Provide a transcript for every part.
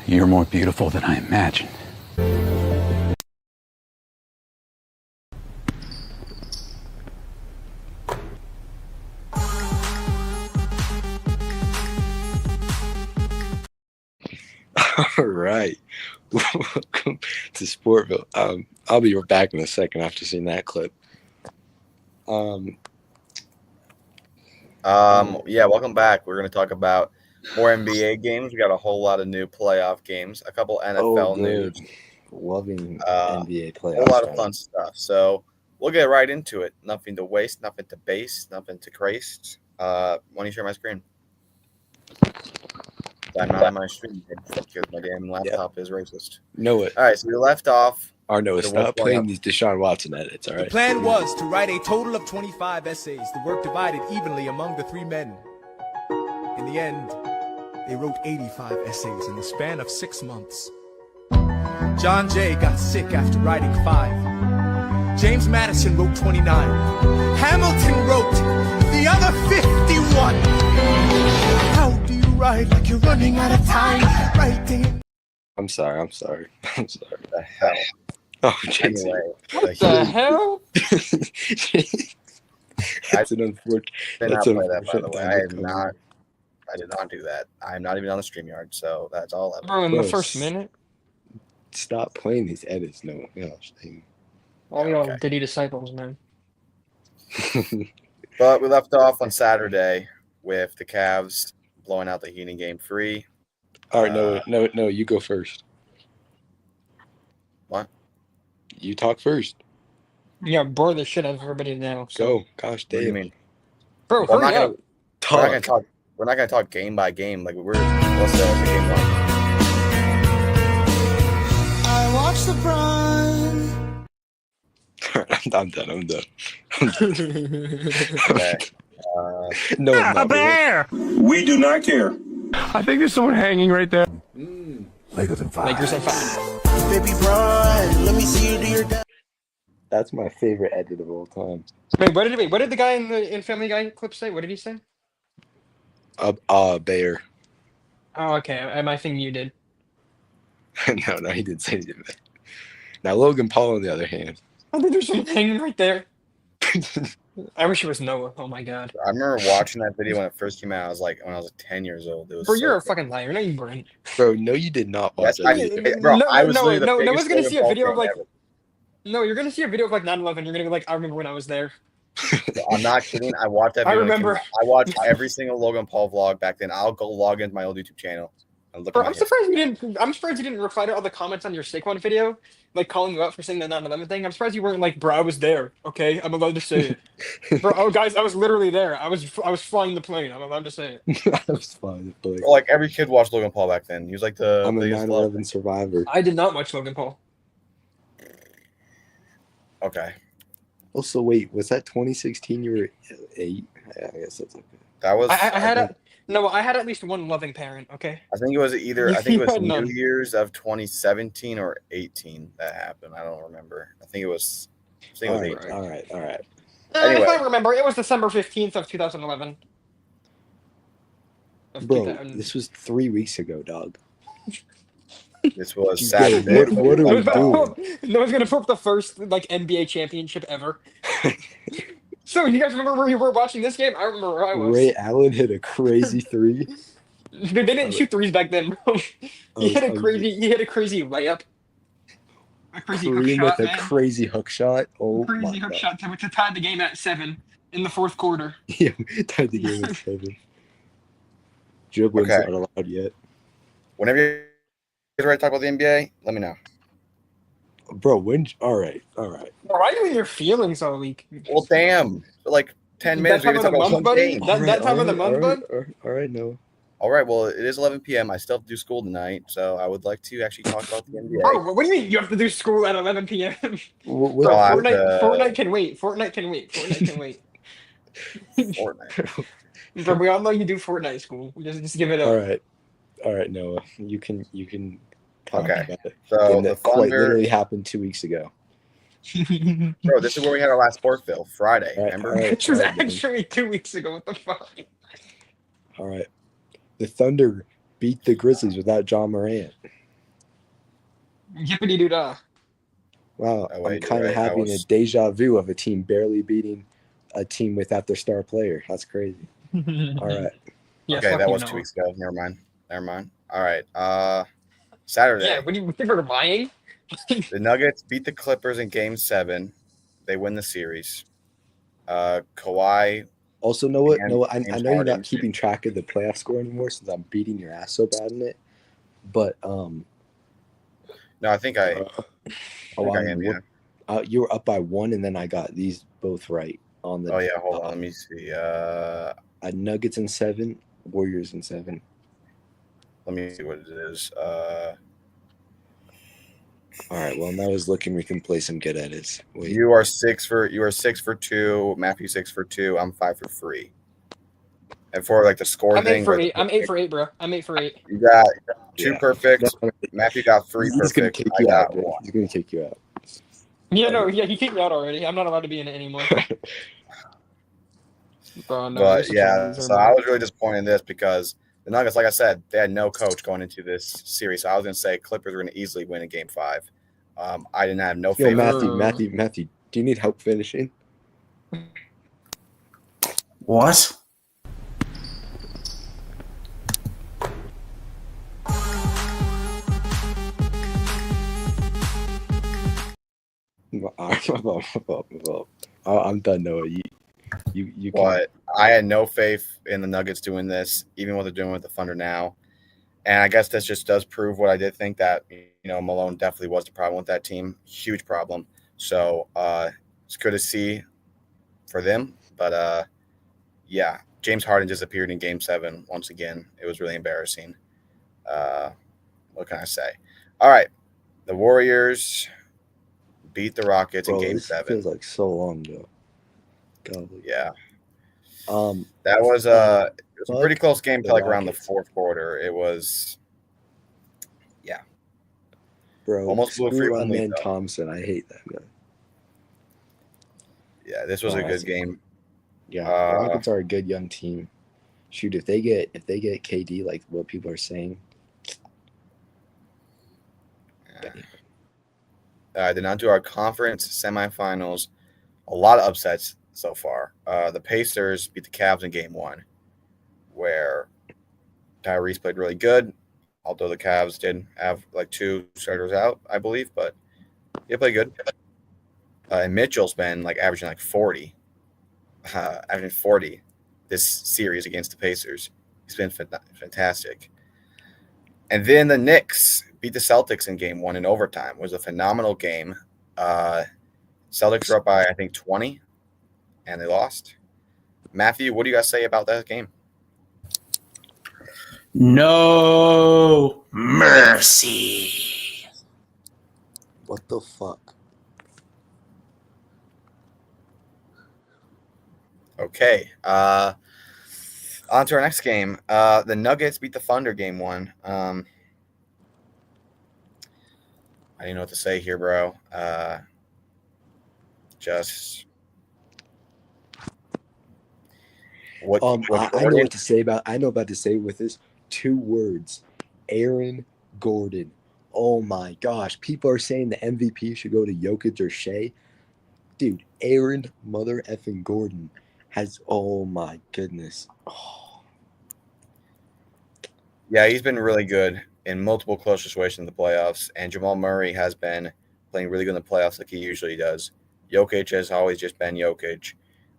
You're more beautiful than I imagined. All right. Welcome to Sportville. I'll be back in a second after seeing that clip. Yeah, welcome back. We're going to talk about more NBA games. We got a whole lot of new playoff games, a couple NFL news, Loving uh, NBA a playoffs. whole lot of fun stuff. So we'll get right into it. Nothing to waste, nothing to base, nothing to craste. Why don't you share my screen? I'm not on my screen because my damn laptop is racist. Noah. All right, so we left off. Or Noah, stop playing these Deshaun Watson edits, all right? The plan was to write a total of 25 essays, the work divided evenly among the three men. In the end, they wrote 85 essays in the span of 6 months. John Jay got sick after writing 5. James Madison wrote 29. Hamilton wrote the other 51. How do you write like you're running out of time? Writing. I'm sorry. The hell? Oh, Jason. Anyway, What the hell? That's an unfortunate. I did not play that, by the way. unfortunate I did not do that. I'm not even on the StreamYard, so that's all. Bro, in the first minute? Stop playing these edits, Noah. Gosh, dang. All y'all Okay. Diddy disciples, man. But we left off on Saturday with the Cavs blowing out the Heat in Game 3. All right, no, you go first. What? You talk first. Yeah, bore the shit out of everybody now. So. Go. Gosh, What do you damn. mean? Bro, Well, hurry up. We're not gonna talk game by game. Like let's say it's game 1. I watch the run. I'm done. Okay. No, I'm not. bear! We do not care. I think there's someone hanging right there. Lakers in 5. Lakers at 5. Baby, run. Let me see you do your dance. That's my favorite edit of all time. Wait, what did the guy in Family Guy clip say? What did he say? Bayer. Oh, okay. My thing muted. No, he didn't say anything. Now, Logan Paul, on the other hand. I think there's someone hanging right there. I wish it was Noah. Oh my god. I remember watching that video when it first came out. I was like 10 years old. It was Bro, so you're a cool. fucking liar. No, you weren't. Bro, no, you did not watch Yes, I that. did. Bro, I was literally the no biggest one's gonna see a Logan video Paul of like. fan ever. No, you're gonna see a video of like 9/11. You're gonna be like, I remember when I was there. I'm not kidding. I watched that I video. remember. I watched every single Logan Paul vlog back then. I'll go log into my old YouTube channel and look Bro, at my I'm surprised you didn't reply to all the comments on your Saquon video, like calling you out for saying the 9/11 thing. I'm surprised you weren't like, bro, I was there. Okay, I'm allowed to say it. Bro, oh guys, I was literally there. I was flying the plane. I'm allowed to say it. That was fun. But Like every kid watched Logan Paul back then. He was like the I'm a biggest 9/11 survivor. I did not watch Logan Paul. Okay, Also, wait, was that 2016? You were 8? I guess that's okay. that was. I had at least one loving parent. Okay. I think it was either. I think it You was had none. New Year's of 2017 or 18 that happened. I don't remember. I think it was. I think it was 18. All right. Anyway. If I remember, it was December 15th of 2011. Bro, this was 3 weeks ago, dog. This was Yo, Saturday. what are we doing? No one's gonna put up the first like NBA championship ever. So you guys remember where you were watching this game? I remember where I was. Ray Allen hit a crazy 3. They didn't shoot threes back then, bro. He hit a crazy layup. A crazy hook Kareem shot, with a man. crazy hook shot. Oh Crazy my hook God. shot to tie the game at 7 in the fourth quarter. Yeah, tied the game at 7. Dribbling's Okay. not allowed yet. Whenever you're ready to talk about the NBA, let me know. Bro, all right. Bro, why are you in your feelings all week? Well, damn. For like 10 minutes, That we're time going to of talk the about month, one buddy? game. That time of the month, bud? All right, no. All right, well, it is 11 p.m. I still have to do school tonight, so I would like to actually talk about the NBA. Bro, what do you mean you have to do school at 11 p.m.? What, Bro, Oh, I have Fortnite to- can wait. Fortnite can wait. Fortnite. Bro, we all know you do Fortnite school. Just give it up. all right, Noah. You can talk Okay. about it. So Game the that quite Thunder, literally happened 2 weeks ago. bro, this is where we had our last Sportsville, Friday, All right, remember? all right. Which was man. actually 2 weeks ago. What the fuck? All right. The Thunder beat the Grizzlies without John Morant. Yippity doo dah. Wow, Oh, wait, I'm kind you're of right. I having was- a deja vu of a team barely beating a team without their star player. That's crazy. All right. Yeah, Okay, fuck that you, was Noah. 2 weeks ago. Never mind. All right. Saturday. Yeah, what do you think we're lying? The Nuggets beat the Clippers in Game 7. They win the series. Kawhi. Also, Noah, And Noah, I James know you're Harden. not keeping track of the playoff score anymore since I'm beating your ass so bad in it. But No, I think I am. Yeah. You were up by 1, and then I got these both right on the. Oh yeah. Hold on. Let me see. Nuggets in 7, Warriors in 7. Let me see what it is. All right. Well, now is looking we can play some good edits. Wait. You are 6 for 2. Matthew 6 for 2. I'm 5 for 3. And for like the score I'm thing, 8 for 8. I'm 8 for 8, bro. I'm 8 for 8. You got 2 Yeah. perfect. No, Matthew got 3 he's gonna perfect. kick I you out, got bro. 1. He's gonna kick you out. Yeah, no, yeah, he kicked me out already. I'm not allowed to be in it anymore. Bro, no, you're But such a yeah, loser, so man. I was really disappointed in this because the Nuggets, like I said, they had no coach going into this series. So I was going to say Clippers were going to easily win in Game 5. I didn't have no Yo, faith. Matthew, do you need help finishing? What? I'm done, Noah. You can. But I had no faith in the Nuggets doing this, even what they're doing with the Thunder now. And I guess this just does prove what I did think, that Malone definitely was the problem with that team. Huge problem. So it's good to see for them. But yeah, James Harden disappeared in Game 7 once again. It was really embarrassing. What can I say? All right, the Warriors beat the Rockets in Game This 7. feels like so long ago. Golly. Yeah, Um, that was it was a pretty fuck close game the to like around the Rockets. 4th quarter. It was bro, almost blew a free screw my one lead, man though. Thompson. I hate that guy. Yeah, this was Oh, a that's- good game. Yeah, the Rockets are a good young team. Shoot, if they get KD, like what people are saying, Did not do our conference semifinals. A lot of upsets so far. The Pacers beat the Cavs in Game 1, where Tyrese played really good, although the Cavs did have like 2 starters out, I believe, but he played good. And Mitchell's been like averaging like 40, this series against the Pacers. He's been fantastic. And then the Knicks beat the Celtics in Game 1 in overtime. It was a phenomenal game. Celtics were up by, I think, 20, and they lost. Matthew, what do you guys say about that game? No mercy. what the fuck? Okay. On to our next game. The Nuggets beat the Thunder Game 1. I didn't know what to say here, bro. Just what? I know what to say about. I know about to say with this 2 words, Aaron Gordon. Oh my gosh, people are saying the MVP should go to Jokic or Shea. Dude, Aaron mother effing Gordon has. Oh my goodness. Oh. Yeah, he's been really good in multiple close situations in the playoffs, and Jamal Murray has been playing really good in the playoffs like he usually does. Jokic has always just been Jokic,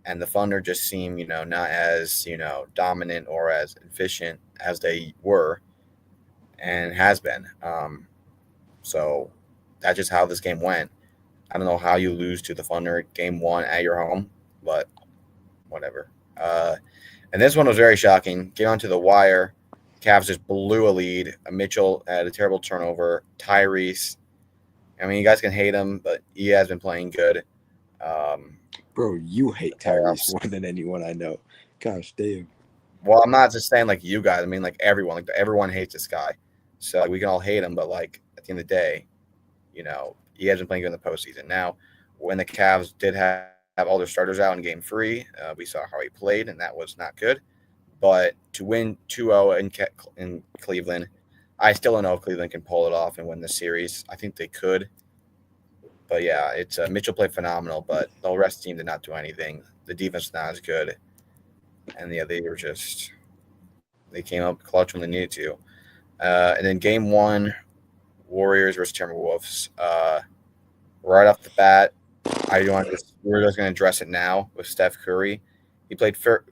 and the Thunder just seem, not as, dominant or as efficient as they were and has been. So that's just how this game went. I don't know how you lose to the Thunder Game 1 at your home, but whatever. And this one was very shocking. Get onto the wire. Cavs just blew a lead. Mitchell had a terrible turnover. Tyrese. I mean, you guys can hate him, but he has been playing good. Bro, you hate Tyrese more than anyone I know. Gosh damn. Well, I'm not just saying like you guys. I mean, like everyone. Like everyone hates this guy. So like, we can all hate him, but like at the end of the day, he has been playing good in the postseason. Now, when the Cavs did have all their starters out in Game 3, we saw how he played, and that was not good. But to win 2-0 in Cleveland, I still don't know if Cleveland can pull it off and win the series. I think they could. But yeah, it's Mitchell played phenomenal, but the rest of the team did not do anything. The defense was not as good. And yeah, they came up clutch when they needed to. And then game 1, Warriors versus Timberwolves. Right off the bat, we're just going to address it now with Steph Curry.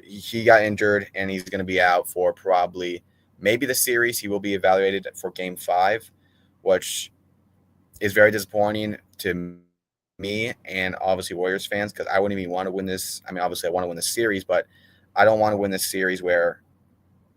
He got injured, and he's going to be out for probably maybe the series. He will be evaluated for game 5, which is very disappointing to me and obviously Warriors fans because I wouldn't even want to win this. I mean, obviously I want to win the series, but I don't want to win this series where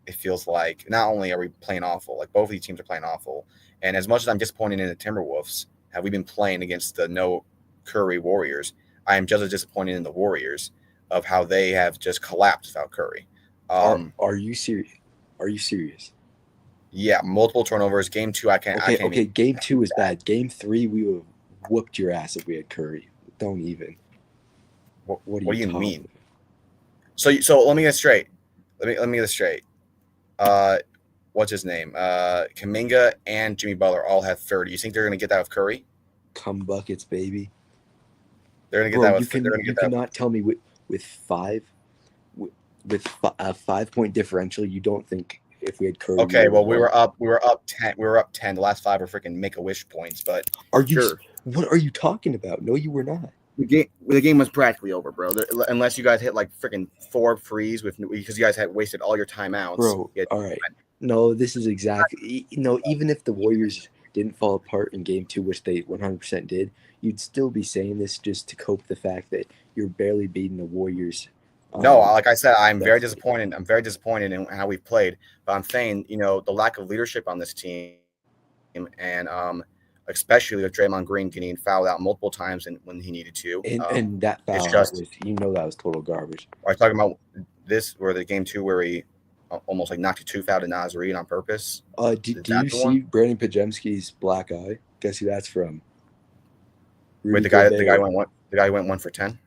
it feels like not only are we playing awful, like both of these teams are playing awful. And as much as I'm disappointed in the Timberwolves, have we been playing against the no Curry Warriors, I am just as disappointed in the Warriors of how they have just collapsed without Curry. Are you serious? Are you serious? Yeah, multiple turnovers. Game 2, I can't. Okay. Game 2 is bad. Game 3, we would have whooped your ass if we had Curry. Don't even. What do you mean? About? So let me get straight. Let me get this straight. What's his name? Kuminga and Jimmy Butler all have 30. You think they're going to get that with Curry? Come buckets, baby. They're going to get that with. You cannot tell me with a 5-point differential. You don't think if we had Curry? Okay, well we were up 10. We were up 10. The last 5 were freaking Make-A-Wish points. But are you? Sure. What are you talking about? No, you were not. The game was practically over, bro. Unless you guys hit like freaking 4 frees because you guys had wasted all your timeouts. Bro, all right. No, this is exactly. Even if the Warriors didn't fall apart in game 2, which they 100% did, you'd still be saying this just to cope the fact that you're barely beating the Warriors. No, like I said, I'm very disappointed. I'm very disappointed in how we've played. But I'm saying, the lack of leadership on this team, and especially with Draymond Green getting fouled out multiple times when he needed to. And that foul that was total garbage. Are you talking about this, where the game 2 where he almost like knocked a tooth out of Naz Reid on purpose? Do you see Brandon Pajemski's black eye? Guess who that's from? Wait, the guy went 1 for 10.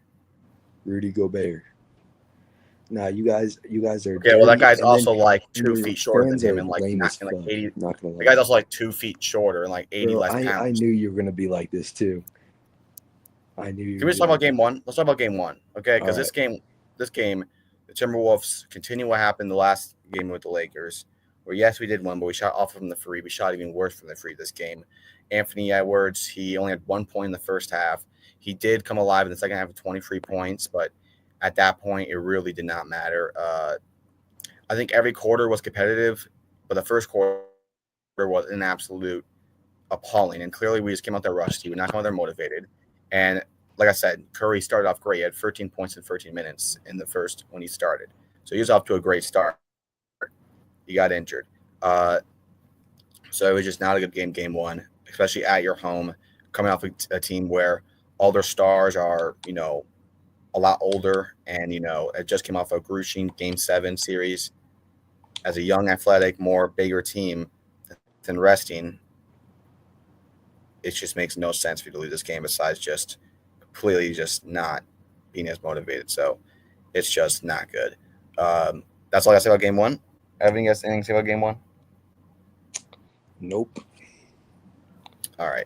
Rudy Gobert. Nah, you guys are. Okay, well, that guy's also like 2 feet shorter than him, and like 80. The guy's also like 2 feet shorter and like 80 less pounds. I knew you were gonna be like this too. I knew you. Can we just talk about game 1? Let's talk about game 1, okay? Because this game, the Timberwolves continue what happened the last game with the Lakers, where yes, we did win, but we shot off from the free. We shot even worse from the free this game. Anthony Edwards, he only had 1 point in the first half. He did come alive in the second half with 23 points, but at that point, it really did not matter. I think every quarter was competitive, but the first quarter was an absolute appalling. And clearly, we just came out there rusty. We're not coming out there motivated. And like I said, Curry started off great. He had 13 points in 13 minutes in the first when he started. So he was off to a great start. He got injured. So it was just not a good game 1, especially at your home, coming off a team where all their stars are, a lot older, and it just came off a gruesome Game 7 series. As a young, athletic, more bigger team than resting, it just makes no sense for you to lose this game. Besides just completely just not being as motivated, so it's just not good. That's all I say about game 1. Anything to say about game 1? Nope. All right.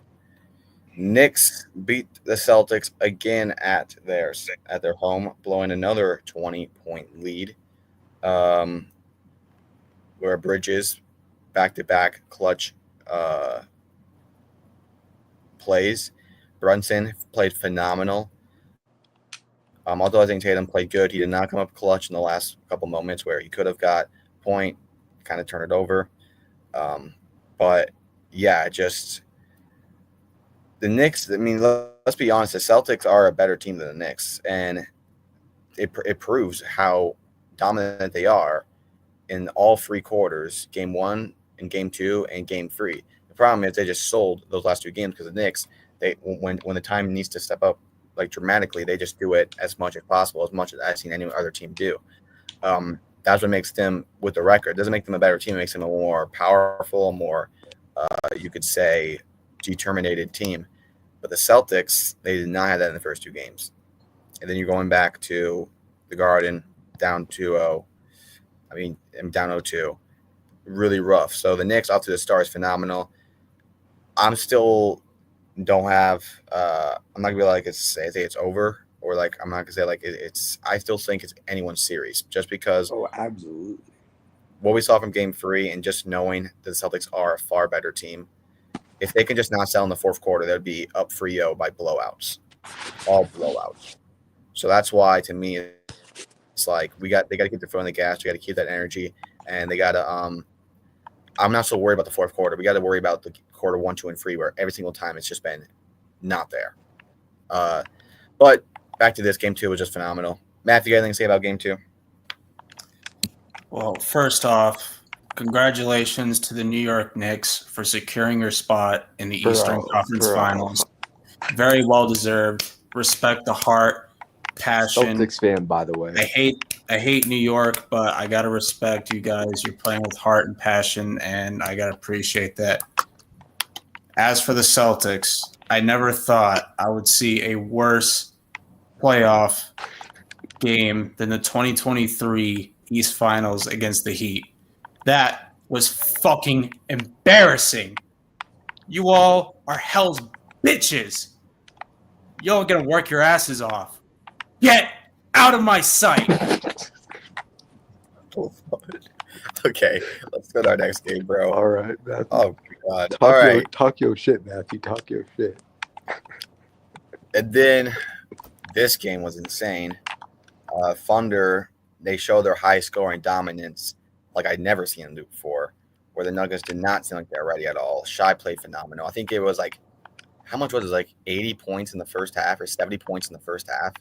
Knicks beat the Celtics again at their home, blowing another 20-point lead. Where Bridges back-to-back clutch plays. Brunson played phenomenal. Although I think Tatum played good, he did not come up clutch in the last couple moments where he could have got a point, kind of turn it over. But yeah, just. The Knicks, I mean, let's be honest, the Celtics are a better team than the Knicks, and it proves how dominant they are in all 3 quarters, game 1 and game 2 and game 3. The problem is they just sold those last 2 games because the Knicks, when the time needs to step up like dramatically, they just do it as much as possible, as much as I've seen any other team do. That's what makes them, with the record, it doesn't make them a better team, it makes them a more powerful, more, you could say, determined team. But the Celtics, they did not have that in the first 2 games. And then you're going back to the Garden, down 2-0. I mean, down 0-2. really rough. So the Knicks off to the start is phenomenal. I'm still don't have. I'm not gonna be like say it's over, or like I'm not gonna say like it's. I still think it's anyone's series, just because Oh, absolutely. what we saw from Game 3 and just knowing that the Celtics are a far better team. If they can just not sell in the fourth quarter, they'd be up 3-0 by blowouts, all blowouts. So that's why, to me, it's like they got to keep their foot on the gas. We got to keep that energy, and they got to. I'm not so worried about the fourth quarter. We got to worry about the quarter 1, 2, and 3, where every single time it's just been not there. But back to this, Game 2 was just phenomenal. Matt, you got anything to say about Game 2? Well, first off, congratulations to the New York Knicks for securing your spot in the Eastern Conference Finals. Very well deserved. Respect the heart, passion. Celtics fan, by the way. I hate New York, but I gotta respect you guys. You're playing with heart and passion, and I gotta appreciate that. As for the Celtics, I never thought I would see a worse playoff game than the 2023 East Finals against the Heat. That was fucking embarrassing. You all are hell's bitches. Y'all are gonna work your asses off. Get out of my sight. Okay, let's go to our next game, bro. All right, Matthew. Oh my God! Talk your shit, Matthew. Talk your shit. And then this game was insane. Thunder, they showed their high scoring dominance like I'd never seen them do before, where the Nuggets did not seem like they're ready at all. Shai played phenomenal. I think it was like, how much was it? Like 80 points in the first half or 70 points in the first half.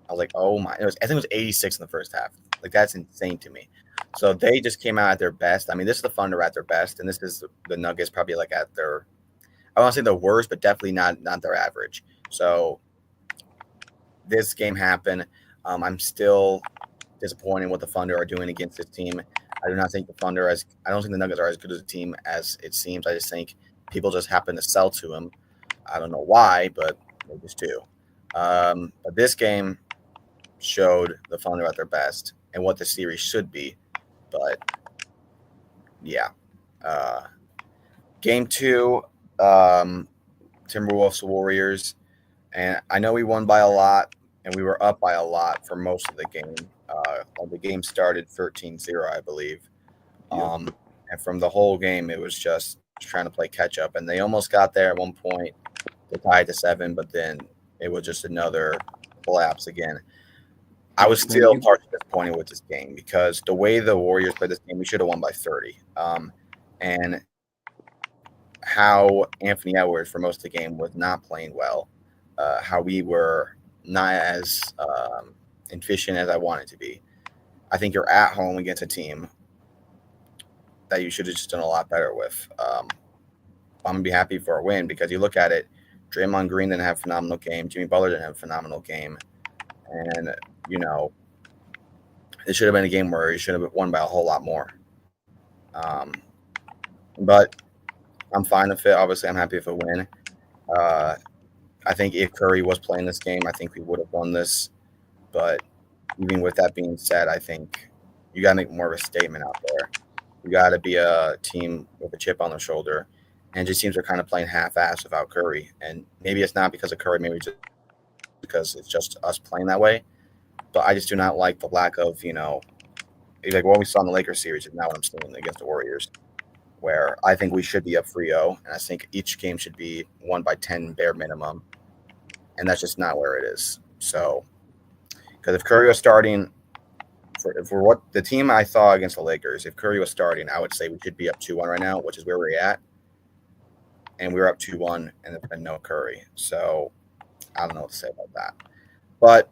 I was like, oh my, I think it was 86 in the first half. Like, that's insane to me. So they just came out at their best. I mean, this is the Thunder at their best, and this is the Nuggets probably like at their, I won't say the worst, but definitely not their average. So this game happened. I'm still disappointed in what the Thunder are doing against this team. I do not think the Thunder I don't think the Nuggets are as good as a team as it seems. I just think people just happen to sell to them. I don't know why, but they just do. But this game showed the Thunder at their best and what the series should be. But yeah, Game 2, Timberwolves Warriors, and I know we won by a lot, and we were up by a lot for most of the game. The game started 13-0, I believe. And from the whole game, it was just trying to play catch up, and they almost got there at one point. They tied to 7, but then it was just another collapse again. I was still partially disappointed with this game because the way the Warriors played this game, we should have won by 30. And how Anthony Edwards for most of the game was not playing well, how we were not as efficient as I wanted to be. I think you're at home against a team that you should have just done a lot better with. I'm going to be happy for a win because you look at it, Draymond Green didn't have a phenomenal game. Jimmy Butler didn't have a phenomenal game. And, you know, it should have been a game where you should have won by a whole lot more. But I'm fine with it. Obviously, I'm happy with a win. I think if Curry was playing this game, I think we would have won this. But even with that being said, I think you got to make more of a statement out there. You got to be a team with a chip on their shoulder. And it just seems they're kind of playing half-assed without Curry. And maybe it's not because of Curry, maybe just because it's just us playing that way. But I just do not like the lack of, like what we saw in the Lakers series is not what I'm seeing against the Warriors, where I think we should be up 3-0, and I think each game should be won by 10 bare minimum. And that's just not where it is. So, because if Curry was starting for what the team I saw against the Lakers, if Curry was starting, I would say we should be up 2-1 right now, which is where we're at. And we were up 2-1 and there's been no Curry. So I don't know what to say about that. But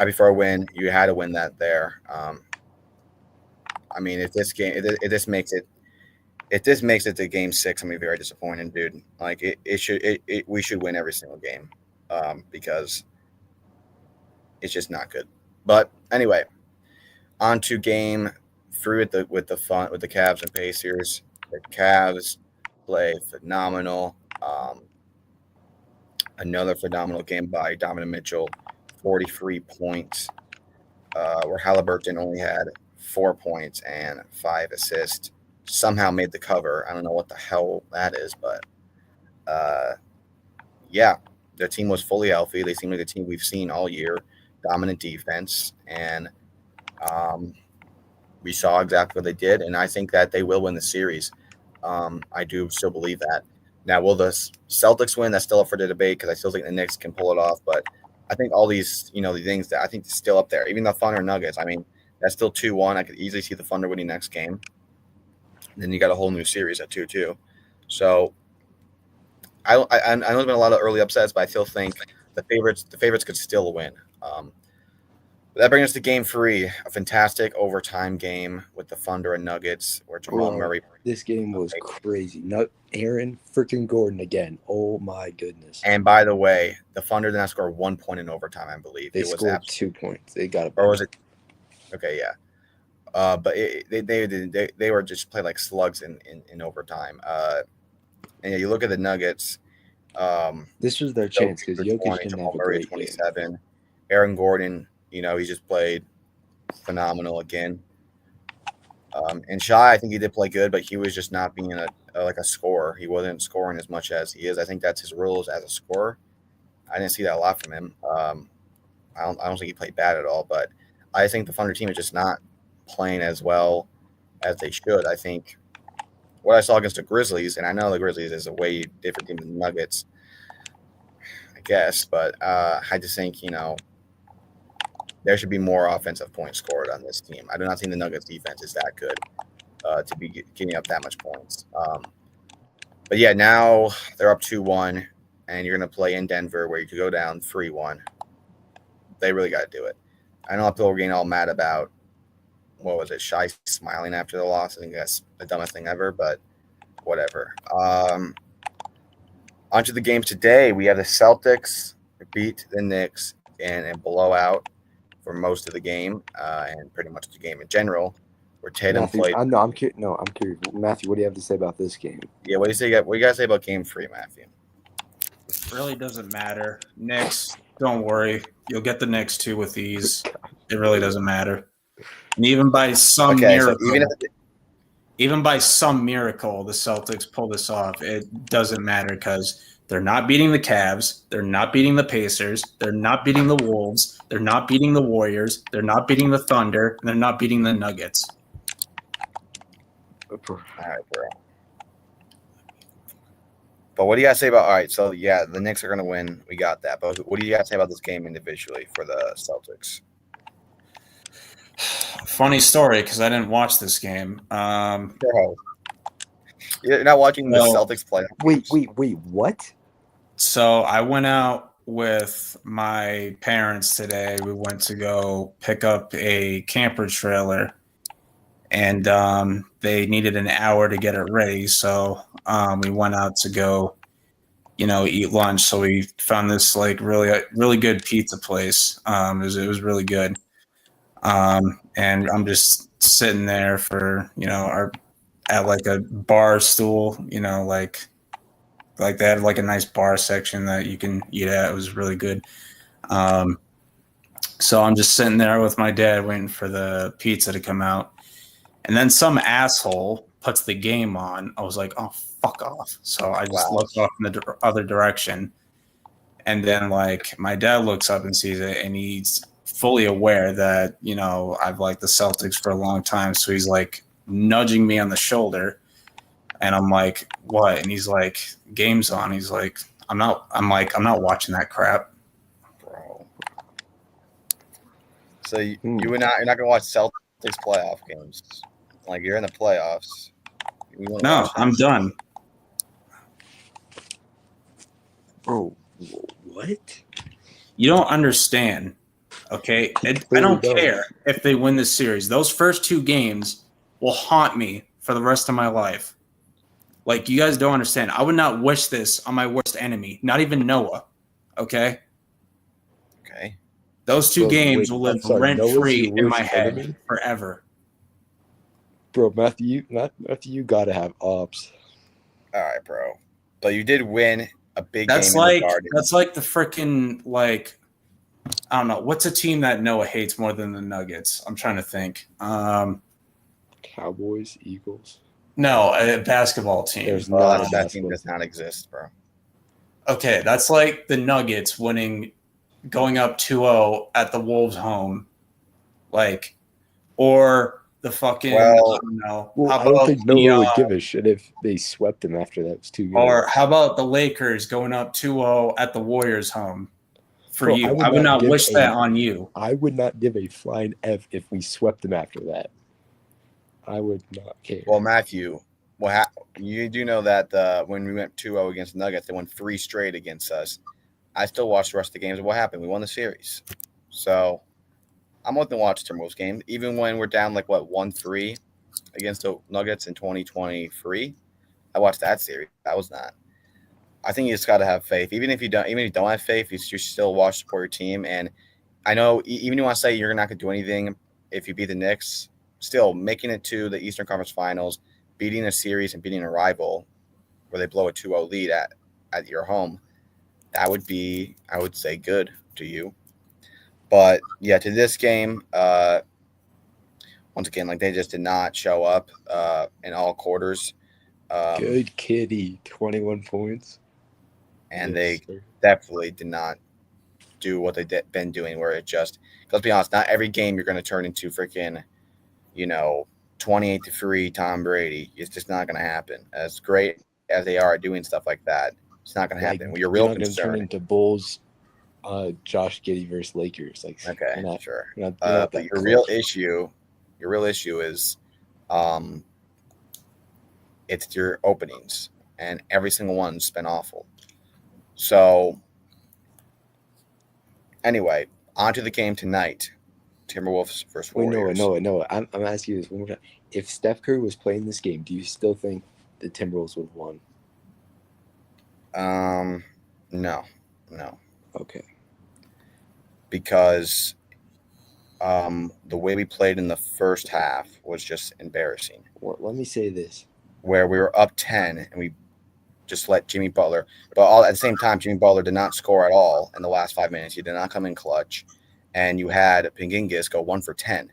before I win, you had to win that there. I mean, if this game, if this makes it to game 6, I'm gonna be very disappointed, dude. Like we should win every single game, because it's just not good. But anyway, on to game 3 with the Cavs and Pacers. The Cavs play phenomenal. Another phenomenal game by Donovan Mitchell, 43 points, where Halliburton only had 4 points and 5 assists. somehow made the cover. I don't know what the hell that is, but yeah, their team was fully healthy. They seem like the team we've seen all year, dominant defense, and we saw exactly what they did. And I think that they will win the series. I do still believe that. Now, will the Celtics win? That's still up for the debate because I still think the Knicks can pull it off. But I think all these, the things that I think is still up there. Even the Thunder Nuggets. I mean, that's still 2-1. I could easily see the Thunder winning next game. And then you got a whole new series at 2-2. So I know there's been a lot of early upsets, but I still think the favorites could still win. That brings us to Game 3, a fantastic overtime game with the Thunder and Nuggets, where Jamal Murray. This game was crazy. Aaron freaking Gordon again. Oh my goodness! And by the way, the Thunder did not score 1 point in overtime. I believe they scored 2 points. They got it. Or was it? Okay, yeah. But they were just played like slugs in overtime. And you look at the Nuggets. This was their chance because Jokic didn't have a great 27. game. Aaron Gordon, he just played phenomenal again. And Shai, I think he did play good, but he was just not being a scorer. He wasn't scoring as much as he is. I think that's his rules as a scorer. I didn't see that a lot from him. I don't think he played bad at all, but I think the Thunder team is just not playing as well as they should. I think what I saw against the Grizzlies, and I know the Grizzlies is a way different team than the Nuggets, I guess, but I just think, there should be more offensive points scored on this team. I do not think the Nuggets defense is that good to be giving up that much points. But yeah, now they're up 2-1, and you're going to play in Denver where you could go down 3-1. They really got to do it. I know people were getting all mad about, what was it, Shai smiling after the loss. I think that's the dumbest thing ever, but whatever. Onto the games today. We have the Celtics beat the Knicks in a blowout for most of the game, and pretty much the game in general, where Tatum played. I'm curious. Matthew, what do you have to say about this game? Yeah, what do you guys say about Game 3, Matthew? Really doesn't matter. Knicks, don't worry. You'll get the Knicks too with ease. It really doesn't matter. And even by some miracle, even by some miracle, the Celtics pull this off. It doesn't matter because they're not beating the Cavs. They're not beating the Pacers. They're not beating the Wolves. They're not beating the Warriors. They're not beating the Thunder. And they're not beating the Nuggets. All right, bro. But what do you guys say about? All right, so yeah, the Knicks are going to win. We got that. But what do you guys say about this game individually for the Celtics? Funny story because I didn't watch this game. You're not watching the Celtics play. Wait, what? So I went out with my parents today. We went to go pick up a camper trailer, and they needed an hour to get it ready. So we went out to go, eat lunch. So we found this really good pizza place. It was really good. And I'm just sitting there for, at like a bar stool, like they had like a nice bar section that you can eat at. It was really good. So I'm just sitting there with my dad waiting for the pizza to come out. And then some asshole puts the game on. I was like, oh, fuck off. So I just looked off in the other direction. And then my dad looks up and sees it, and he's fully aware that, I've liked the Celtics for a long time. So he's like nudging me on the shoulder, and I'm like, what? And he's like, game's on. He's like, I'm not watching that crap. Bro. So you're not going to watch Celtics playoff games. Like, you're in the playoffs. No, I'm done. Bro, what? You don't understand. Okay, I don't care if they win this series. Those first 2 games will haunt me for the rest of my life. Like, you guys don't understand. I would not wish this on my worst enemy, not even Noah. Okay? Okay. Those 2 games will live rent-free in my head forever. Bro, Matthew, you got to have ops. All right, bro. But you did win a big that's game like in the Garden. That's like the freaking, I don't know. What's a team that Noah hates more than the Nuggets? I'm trying to think. Cowboys, Eagles. No, a basketball team. There's Well, not a that team basketball does team. not exist, bro. Okay, that's like the Nuggets going up 2-0 at the Wolves home. Like, or the fucking, Well- I don't know. Well, How I don't about think Nova would give a shit if they swept them after that was 2 games. or how about the Lakers going up 2-0 at the Warriors home for Bro, you? I would not give wish a- that on you. I would not give a flying F if we swept them after that. I would not care. Well, Matthew, you do know that when we went 2-0 against the Nuggets, they won 3 straight against us. I still watched the rest of the games. What happened? We won the series. So I'm willing to watch the Timberwolves game, even when we're down 1-3 against the Nuggets in 2023. I watched that series. That was not. I think you just got to have faith. Even if you don't have faith, you still watch, support your team. And I know even if you want to say you're not going to do anything if you beat the Knicks, still making it to the Eastern Conference Finals, beating a series and beating a rival where they blow a 2-0 lead at your home, that would be, I would say, good to you. But yeah, to this game, once again, they just did not show up in all quarters. Good kitty, 21 points. And Yes, they sir. definitely did not do what they've been doing, where it just, let's be honest, not every game you're going to turn into freaking, 28-3 Tom Brady. It's just not going to happen. As great as they are doing stuff like that, it's not going to happen. Your real you're not gonna turn concern. into Bulls, Josh Giddey versus Lakers. Okay, you're not, sure. You're not But that your real close. issue is, it's your openings, and every single one's been awful. So, anyway, on to the game tonight. Timberwolves versus Wait, Warriors. no. I'm asking you this one more time. If Steph Curry was playing this game, do you still think the Timberwolves would have won? No. Okay. Because the way we played in the first half was just embarrassing. Well, let me say this. Where we were up 10 and we just let Jimmy Butler, but at the same time, Jimmy Butler did not score at all in the last 5 minutes. He did not come in clutch. And you had Porzingis go 1 for 10.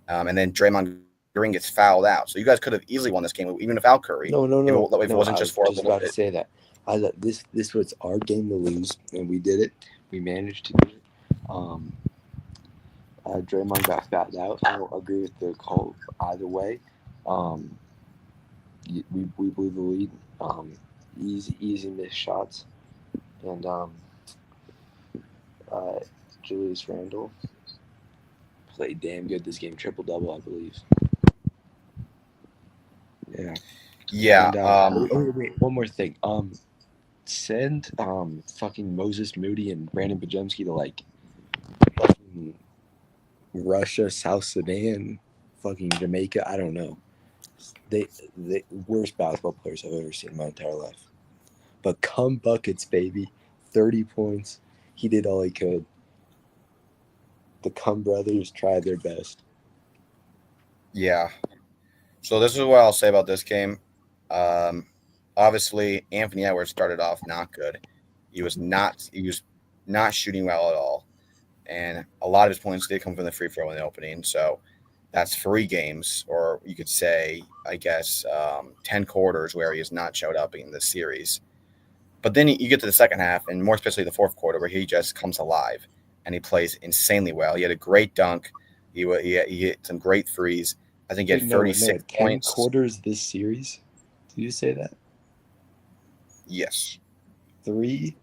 And then Draymond Green gets fouled out. So you guys could have easily won this game, even without Curry. No. If it wasn't I just for was about to say that. This was our game to lose, and we did it. We managed to do it. Draymond got fouled out. I don't agree with the call either way. We blew the lead. Easy missed shots, and Julius Randle played damn good this game. Triple double, I believe. Yeah. Yeah. And, wait, one more thing. Send fucking Moses Moody and Brandon Bajemski to fucking Russia, South Sudan, fucking Jamaica. I don't know. They worst basketball players I've ever seen in my entire life. But come buckets, baby. 30 points. He did all he could. The Cum brothers tried their best. Yeah. So this is what I'll say about this game. Obviously, Anthony Edwards started off not good. He was not shooting well at all. And a lot of his points did come from the free throw in the opening. So that's 3 games, or you could say, I guess, 10 quarters where he has not showed up in this series. But then you get to the second half, and more especially the fourth quarter, where he just comes alive and he plays insanely well. He had a great dunk. He hit some great threes. I think he had 36 10 points. quarters this series? Did you say that? Yes. 3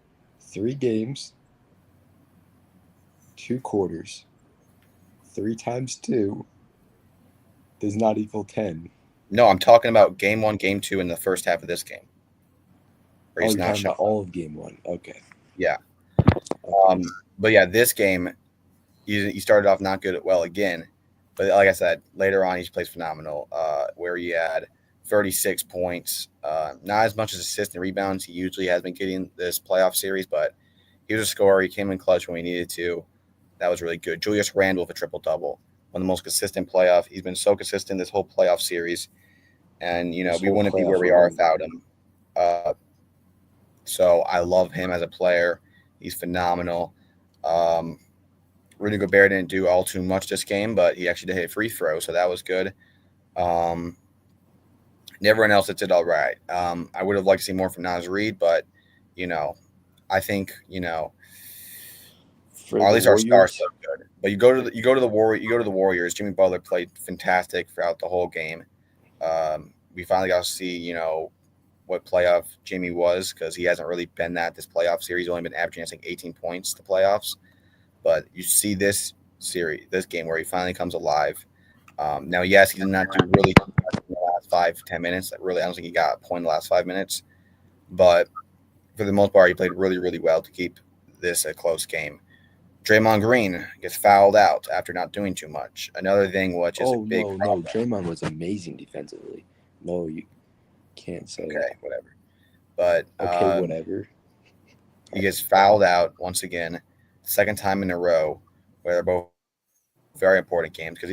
games, 2 quarters. 3 times 2 does not equal 10. No, I'm talking about game 1, game 2 in the first half of this game. Where Oh, he's you're not talking about showing. all of game 1. Okay. Yeah. But yeah, this game, he started off not good well again. But like I said, later on, he plays phenomenal, where he had 36 points. Not as much as assists and rebounds he usually has been getting this playoff series, but he was a scorer. He came in clutch when we needed to. That was really good. Julius Randle with a triple-double. One of the most consistent playoff. He's been so consistent this whole playoff series. And, we wouldn't be where we are without him. So I love him as a player. He's phenomenal. Rudy Gobert didn't do all too much this game, but he actually did hit a free throw, so that was good. Everyone else did all right. I would have liked to see more from Naz Reid, but I think For or at the least our stars Warriors, look good. But you go to the Warriors. Jimmy Butler played fantastic throughout the whole game. We finally got to see what playoff Jimmy was, because he hasn't really been that this playoff series. He's only been averaging, I think, 18 points the playoffs. But you see this game where he finally comes alive. Now, yes, he did not do really much in the last 5-10 minutes. Really, I don't think he got a point in the last 5 minutes. But for the most part, he played really, really well to keep this a close game. Draymond Green gets fouled out after not doing too much. Another thing, which is a big problem. Draymond was amazing defensively. No, you can't say that. Okay, whatever. But Okay, whatever. he gets fouled out once again, second time in a row, where they're both very important games. Because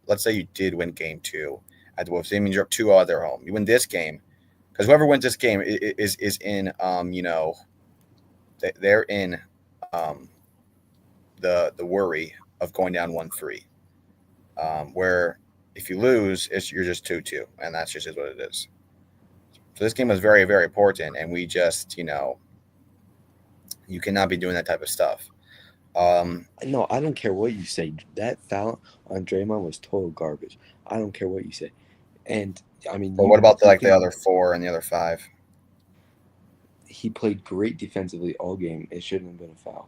let's say you did win game 2 at the Wolves, that means you're up 2-0 at their home. You win this game, because whoever wins this game is in they're in the worry of going down 1-3. Where if you lose, you're just 2-2, and that's just is what it is. So this game was very, very important, and we just, you cannot be doing that type of stuff. No, I don't care what you say. That foul on Draymond was total garbage. I don't care what you say. And I mean, but what about the other 4 and the other 5? He played great defensively all game. It shouldn't have been a foul.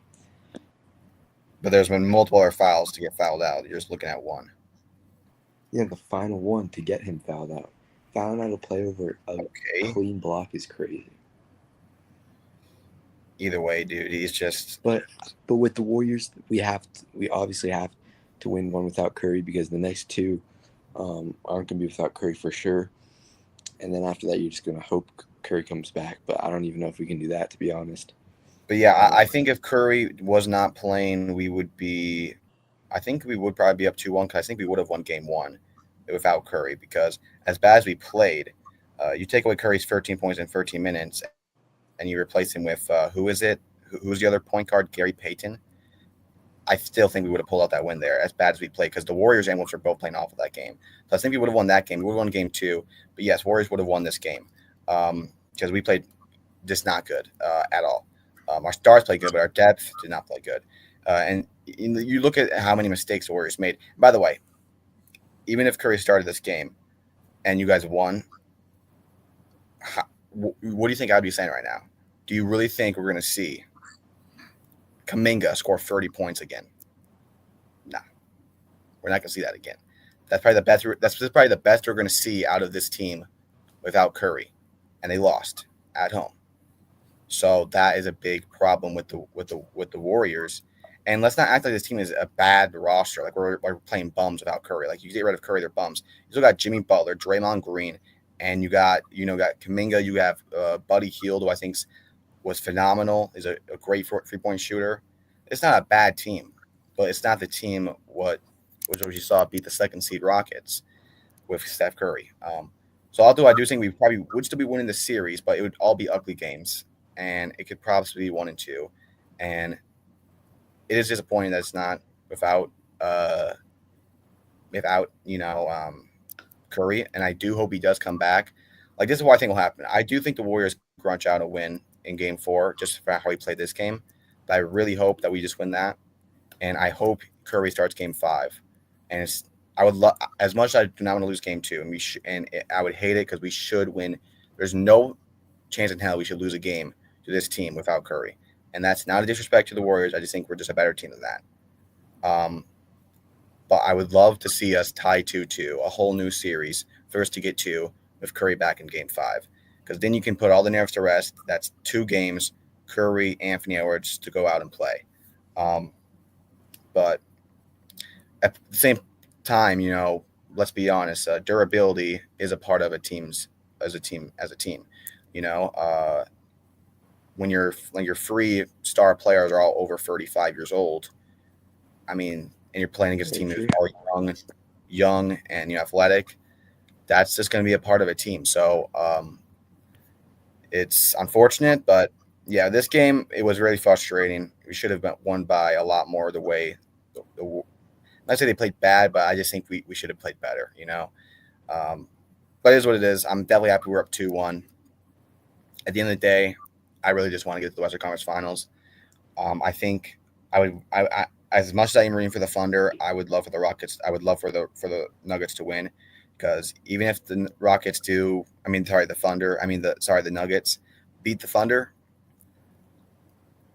But there's been multiple other fouls to get fouled out. You're just looking at one. Yeah, the final one to get him fouled out. Fouling out a play over a clean block is crazy. Either way, dude, he's just. But with the Warriors, we obviously have to win one without Curry, because the next 2 aren't going to be without Curry for sure. And then after that, you're just going to hope Curry comes back. But I don't even know if we can do that, to be honest. But yeah, I think if Curry was not playing, I think we would probably be up 2-1, because I think we would have won game 1 without Curry, because as bad as we played, you take away Curry's 13 points in 13 minutes and you replace him with, who is it? Who's the other point guard? Gary Payton. I still think we would have pulled out that win there, as bad as we played, because the Warriors and Wolves were both playing off of that game. So I think we would have won that game. We would have won game 2. But yes, Warriors would have won this game, because we played just not good at all. Our stars played good, but our depth did not play good. And you look at how many mistakes the Warriors made. By the way, even if Curry started this game and you guys won, what do you think I would be saying right now? Do you really think we're going to see Kuminga score 30 points again? No, we're not going to see that again. That's probably the best. That's probably the best we're going to see out of this team without Curry, and they lost at home. So that is a big problem with the Warriors. And let's not act like this team is a bad roster. Like we're playing bums without Curry. Like you get rid of Curry, they're bums. You still got Jimmy Butler, Draymond Green, and you got Kuminga. You have Buddy Hield, who I think was phenomenal. Is a great 3-point shooter. It's not a bad team, but it's not the team which you saw beat the second seed Rockets with Steph Curry. So I do think we probably would still be winning the series, but it would all be ugly games, and it could probably be 1-2. And it is disappointing that it's not without Curry, and I do hope he does come back. Like, this is what I think will happen. I do think the Warriors crunch out a win in Game 4 just for how he played this game. But I really hope that we just win that, and I hope Curry starts Game 5. And I would love, as much as I do not want to lose Game 2, and I would hate it because we should win. There's no chance in hell we should lose a game to this team without Curry. And that's not a disrespect to the Warriors. I just think we're just a better team than that. But I would love to see us tie 2-2, a whole new series, first to get 2 with Curry back in Game 5. Because then you can put all the nerves to rest. That's 2 games, Curry, Anthony Edwards to go out and play. But at the same time, let's be honest, durability is a part of a team's as a team. When your 3 star players are all over 35 years old, I mean, and you're playing against a team that's all young and athletic, that's just going to be a part of a team. So it's unfortunate, but yeah, this game, it was really frustrating. We should have won by a lot more the way. Not say they played bad, but I just think we should have played better. But it is what it is. I'm definitely happy we're up 2-1. At the end of the day, I really just want to get to the Western Conference Finals. I think I as much as I am rooting for the Thunder, I would love for the Rockets. I would love for the Nuggets to win, because even if the Rockets do, the Nuggets beat the Thunder,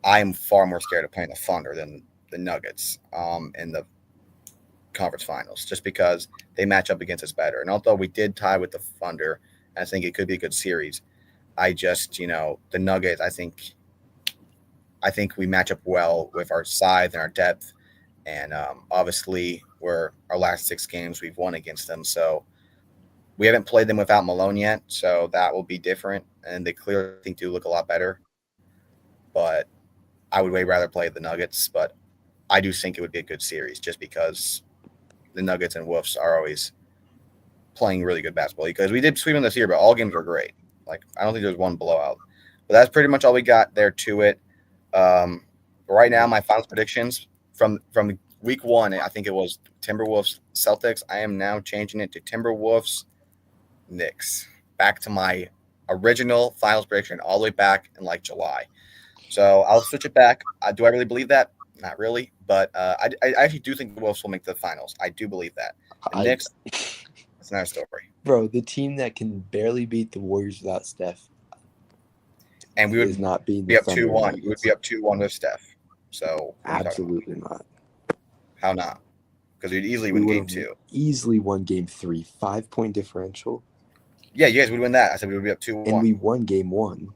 I am far more scared of playing the Thunder than the Nuggets in the conference finals, just because they match up against us better. And although we did tie with the Thunder, I think it could be a good series. I just, the Nuggets, I think we match up well with our size and our depth. And obviously, our last 6 games we've won against them. So we haven't played them without Malone yet. So that will be different. And they clearly do look a lot better. But I would way rather play the Nuggets. But I do think it would be a good series, just because the Nuggets and Wolves are always playing really good basketball. Because we did sweep them this year, but all games were great. Like, I don't think there was one blowout. But that's pretty much all we got there to it. Right now, my finals predictions from week 1, I think it was Timberwolves Celtics. I am now changing it to Timberwolves Knicks. Back to my original finals prediction all the way back in like July. So I'll switch it back. Do I really believe that? Not really. But I actually do think the Wolves will make the finals. I do believe that. The Knicks, that's another story. Bro, the team that can barely beat the Warriors without Steph. And we would is not being be up 2-1. We would be up 2-1 with Steph. So absolutely not. How not? Because we'd easily win game 2. Easily won game 3. 5-point differential. Yeah, you guys would win that. I said we would be up 2-1. And we won game 1.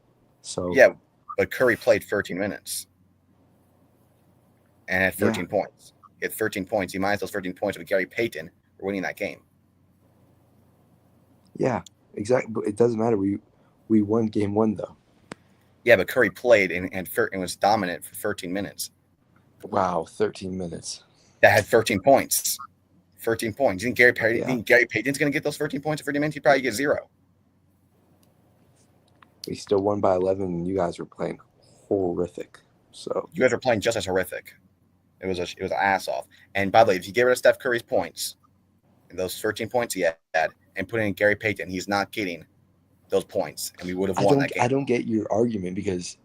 So yeah, but Curry played 13 minutes and had 13 points. He had 13 points. He minus those 13 points with Gary Payton. We're winning that game. Yeah, exactly. But it doesn't matter. We won game 1 though. Yeah, but Curry played and was dominant for 13 minutes. Wow, 13 minutes. That had 13 points. 13 points. You think Gary Payton's going to get those 13 points in 13 minutes? He'd probably get 0. We still won by 11, and you guys were playing horrific. So you guys were playing just as horrific. It was an ass off. And by the way, if you get rid of Steph Curry's points, and those 13 points he had, and put in Gary Payton, he's not getting those points, and we would have won that game. I don't get your argument, because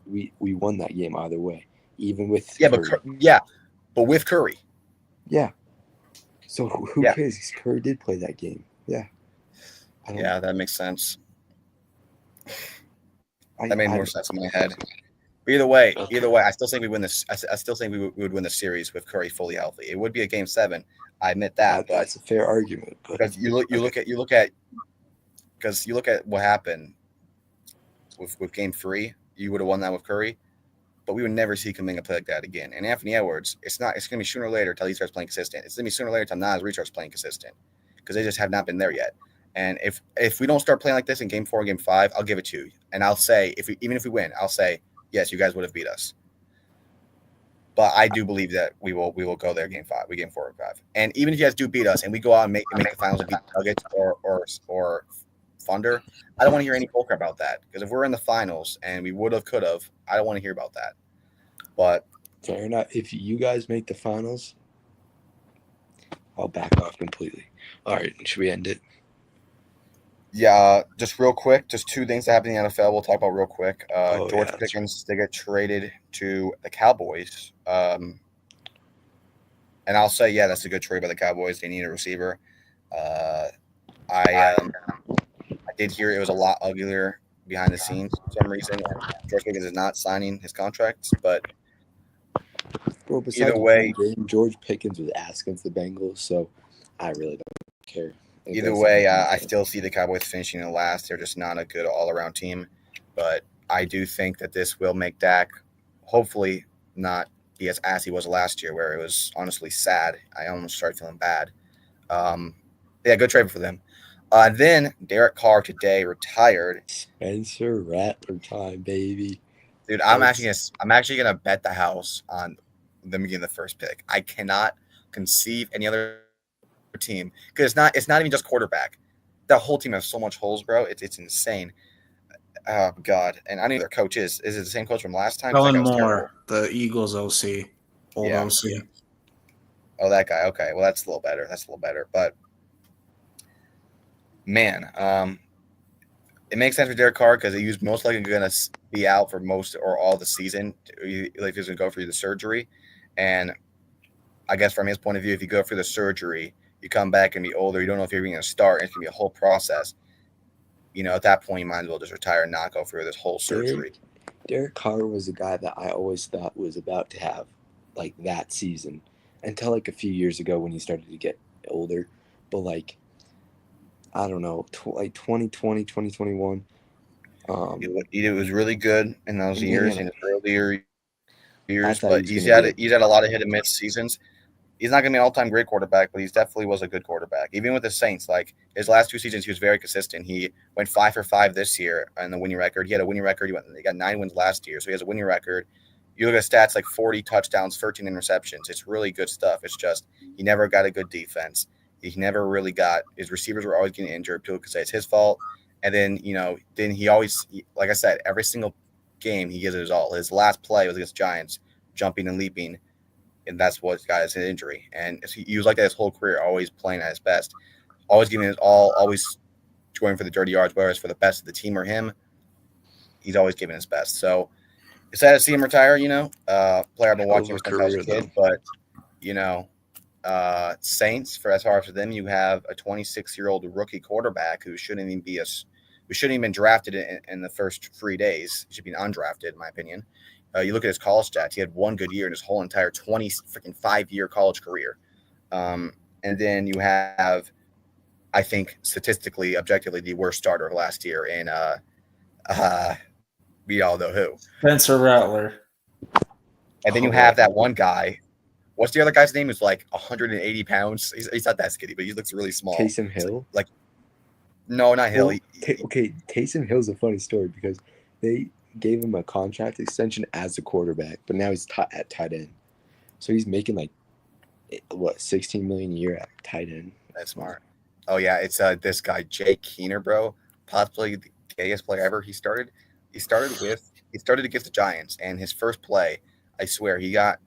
we won that game either way, even with Curry. But with Curry. Yeah. So who cares? Curry did play that game. Yeah. Yeah, that makes sense. That made more sense in my head. But either way, I still think we win this. I still think we would win the series with Curry fully healthy. It would be a game 7. I admit that. That's a fair argument. Because you look at what happened with game 3. You would have won that with Curry, but we would never see Kuminga play like that again. And Anthony Edwards, it's going to be sooner or later until he starts playing consistent. It's going to be sooner or later until Naz Reid starts playing consistent, because they just have not been there yet. And if we don't start playing like this in game 4 and game 5, I'll give it to you. And I'll say, even if we win, I'll say, yes, you guys would have beat us. But I do believe that we will go there game 4 or 5. And even if you guys do beat us and we go out and make the finals and beat Nuggets or Thunder, I don't want to hear any bullcrap about that. Because if we're in the finals and we would have, could have, I don't want to hear about that. But fair enough. If you guys make the finals, I'll back off completely. All right, should we end it? Yeah, just real quick, just 2 things that happen in the NFL we'll talk about real quick. George Pickens, they get traded to the Cowboys. And I'll say, yeah, that's a good trade by the Cowboys. They need a receiver. I did hear it was a lot uglier behind the scenes for some reason. George Pickens is not signing his contracts, but either way, George Pickens was ass against the Bengals, so I really don't care. Either way, I still see the Cowboys finishing in last. They're just not a good all-around team. But I do think that this will make Dak hopefully not be as ass he was last year, where it was honestly sad. I almost started feeling bad. Yeah, good trade for them. Then Derek Carr today retired. Spencer Rattler time, baby. Dude, I'm actually gonna bet the house on them getting the first pick. I cannot conceive any other team, because it's not even just quarterback. The whole team has so much holes, bro. It's insane. Oh God! And I know their coach is it the same coach from last time? Kellen Moore, the Eagles OC, OC. Oh, that guy. Okay, well that's a little better. But Man, it makes sense for Derek Carr because he's most likely going to be out for most or all the season. Like he's going to go through the surgery, and I guess from his point of view, if you go through the surgery, you come back and be older. You don't know if you're going to start. It's going to be a whole process. At that point, you might as well just retire and not go through this whole surgery. Derek Carr was a guy that I always thought was about to have like that season until like a few years ago when he started to get older. But like, I don't know, like 2020, 2021. He was really good in those years, in his earlier years, but he's had a lot of hit and miss seasons. He's not going to be an all-time great quarterback, but he definitely was a good quarterback. Even with the Saints, like his last 2 seasons, he was very consistent. He went 5 for 5 this year on the winning record. He had a winning record. He got 9 wins last year, so he has a winning record. You look at stats like 40 touchdowns, 13 interceptions. It's really good stuff. It's just he never got a good defense. He never really got – his receivers were always getting injured. People could say it's his fault. And then, then he always – like I said, every single game he gives it his all. His last play was against Giants, jumping and leaping. And that's what got us an injury. And he was like that his whole career, always playing at his best, always giving his all, always going for the dirty yards, whether it's for the best of the team or him. He's always giving his best. So it's sad to see him retire, player I've been watching since I was a kid. But, Saints, as far as for them, you have a 26-year-old rookie quarterback who shouldn't even been drafted in the first 3 days. He should be undrafted, in my opinion. You look at his college stats. He had one good year in his whole entire 5-year college career. And then you have, I think, statistically, objectively, the worst starter last year in we all know who. Spencer Rattler. And then you have that one guy. What's the other guy's name? Who's like 180 pounds. He's not that skinny, but he looks really small. Taysom Hill? No, not Hill. Well, Taysom Hill's a funny story because they gave him a contract extension as a quarterback, but now he's at tight end. So he's making like, $16 million a year at tight end. That's smart. Oh, yeah. It's this guy, Jake Keener, bro. Possibly the gayest player ever. He started against the Giants, and his first play, I swear, he got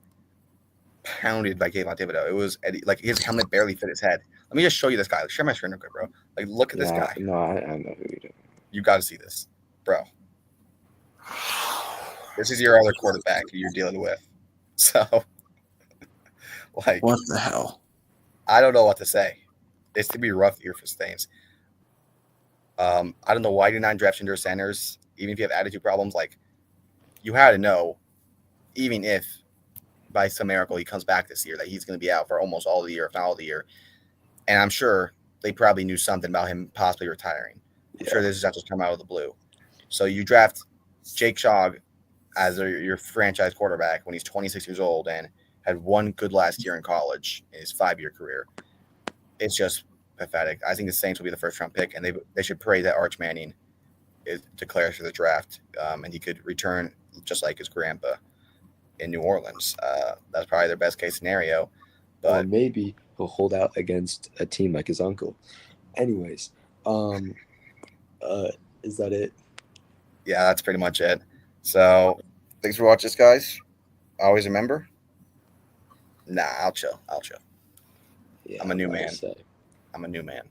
pounded by Kayvon Thibodeau. It was like his helmet barely fit his head. Let me just show you this guy. Share my screen real quick, bro. Like, look at this guy. No, I know who you're doing. You got to see this, bro. This is your other quarterback you're dealing with. So, like, what the hell? I don't know what to say. It's to be a rough year for Stains. I don't know why you did not draft Shedeur Sanders, even if you have attitude problems. Like, you had to know, even if by some miracle he comes back this year, that he's going to be out for almost all the year, if not all the year. And I'm sure they probably knew something about him possibly retiring. I'm sure this is not just come out of the blue. So you draft Jake Shogg as your franchise quarterback when he's 26 years old and had one good last year in college in his 5-year career. It's just pathetic. I think the Saints will be the first-round pick, and they should pray that Arch Manning declares for the draft, and he could return just like his grandpa in New Orleans. That's probably their best-case scenario. But or maybe he'll hold out against a team like his uncle. Anyways, is that it? Yeah, that's pretty much it. So, thanks for watching this, guys. Always remember, I'll chill. Yeah, I'm a new man. Say. I'm a new man.